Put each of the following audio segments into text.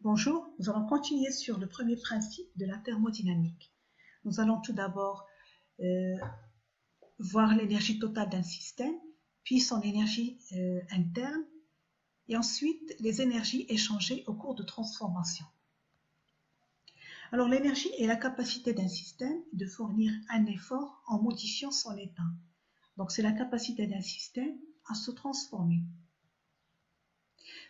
Bonjour, nous allons continuer sur le premier principe de la thermodynamique. Nous allons tout d'abord voir l'énergie totale d'un système, puis son énergie interne, et ensuite les énergies échangées au cours de transformation. Alors l'énergie est la capacité d'un système de fournir un effort en modifiant son état. Donc c'est la capacité d'un système à se transformer.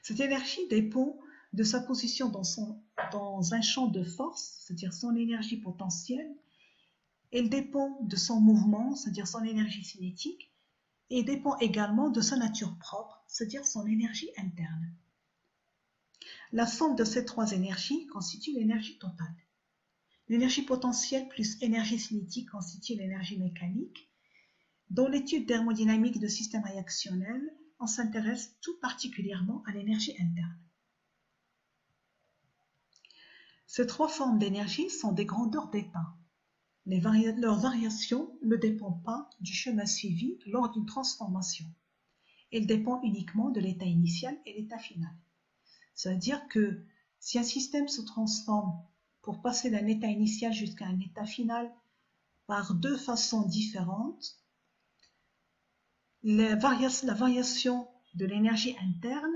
Cette énergie dépend de sa position dans un champ de force, c'est-à-dire son énergie potentielle. Elle dépend de son mouvement, c'est-à-dire son énergie cinétique, et dépend également de sa nature propre, c'est-à-dire son énergie interne. La somme de ces trois énergies constitue l'énergie totale. L'énergie potentielle plus énergie cinétique constitue l'énergie mécanique. Dans l'étude thermodynamique de systèmes réactionnels, on s'intéresse tout particulièrement à l'énergie interne. Ces trois formes d'énergie sont des grandeurs d'état. Leurs variations ne dépendent pas du chemin suivi lors d'une transformation. Elles dépendent uniquement de l'état initial et l'état final. C'est-à-dire que si un système se transforme pour passer d'un état initial jusqu'à un état final par deux façons différentes, la variation de l'énergie interne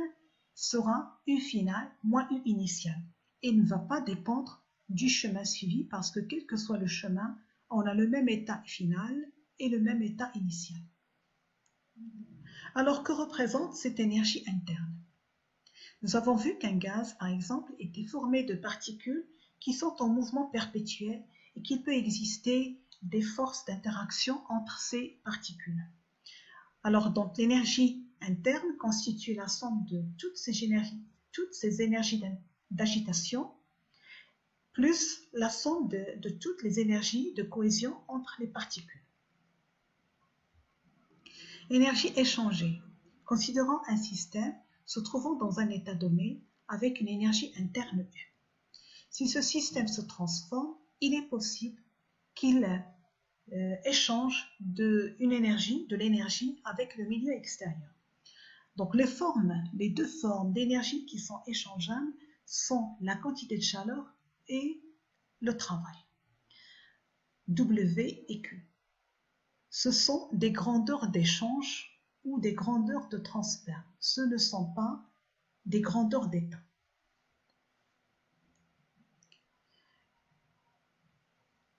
sera U final moins U initial et ne va pas dépendre du chemin suivi parce que quel que soit le chemin, on a le même état final et le même état initial. Alors que représente cette énergie interne? Nous avons vu qu'un gaz, par exemple, était formé de particules qui sont en mouvement perpétuel et qu'il peut exister des forces d'interaction entre ces particules. Alors, donc, l'énergie interne constitue la somme de toutes ces énergies d'agitation, plus la somme de toutes les énergies de cohésion entre les particules. Énergie échangée. Considérons un système se trouvant dans un état donné avec une énergie interne U. Si ce système se transforme, il est possible qu'il échange de l'énergie avec le milieu extérieur. Donc les deux formes d'énergie qui sont échangeables sont la quantité de chaleur et le travail. W et Q. Ce sont des grandeurs d'échange ou des grandeurs de transfert. Ce ne sont pas des grandeurs d'état.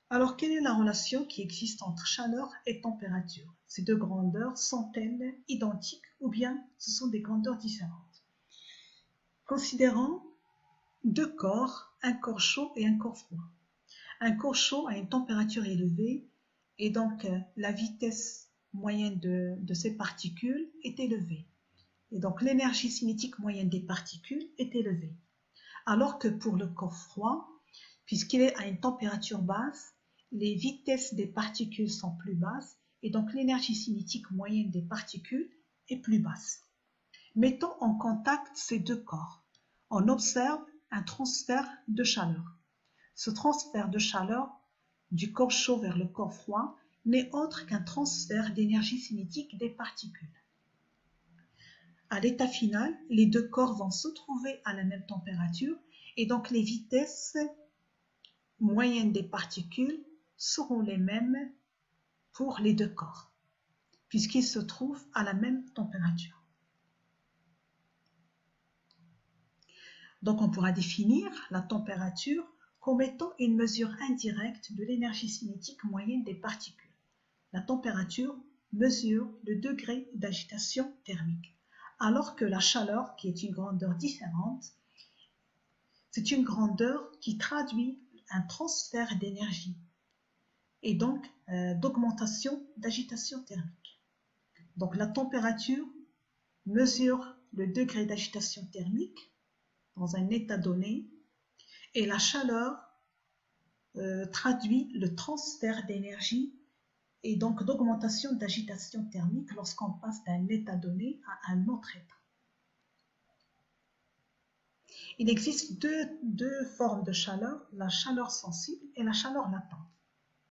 Alors, quelle est la relation qui existe entre chaleur et température? Ces deux grandeurs sont-elles identiques ou bien ce sont des grandeurs différentes? Considérons deux corps, un corps chaud et un corps froid. Un corps chaud a une température élevée et donc la vitesse moyenne de ces particules est élevée. Et donc l'énergie cinétique moyenne des particules est élevée. Alors que pour le corps froid, puisqu'il est à une température basse, les vitesses des particules sont plus basses et donc l'énergie cinétique moyenne des particules est plus basse. Mettons en contact ces deux corps. On observe un transfert de chaleur. Ce transfert de chaleur du corps chaud vers le corps froid n'est autre qu'un transfert d'énergie cinétique des particules. À l'état final, les deux corps vont se trouver à la même température et donc les vitesses moyennes des particules seront les mêmes pour les deux corps, puisqu'ils se trouvent à la même température. Donc on pourra définir la température comme étant une mesure indirecte de l'énergie cinétique moyenne des particules. La température mesure le degré d'agitation thermique, alors que la chaleur, qui est une grandeur différente, c'est une grandeur qui traduit un transfert d'énergie et donc d'augmentation d'agitation thermique. Donc la température mesure le degré d'agitation thermique dans un état donné et la chaleur traduit le transfert d'énergie et donc d'augmentation d'agitation thermique lorsqu'on passe d'un état donné à un autre état. Il existe deux formes de chaleur, la chaleur sensible et la chaleur latente.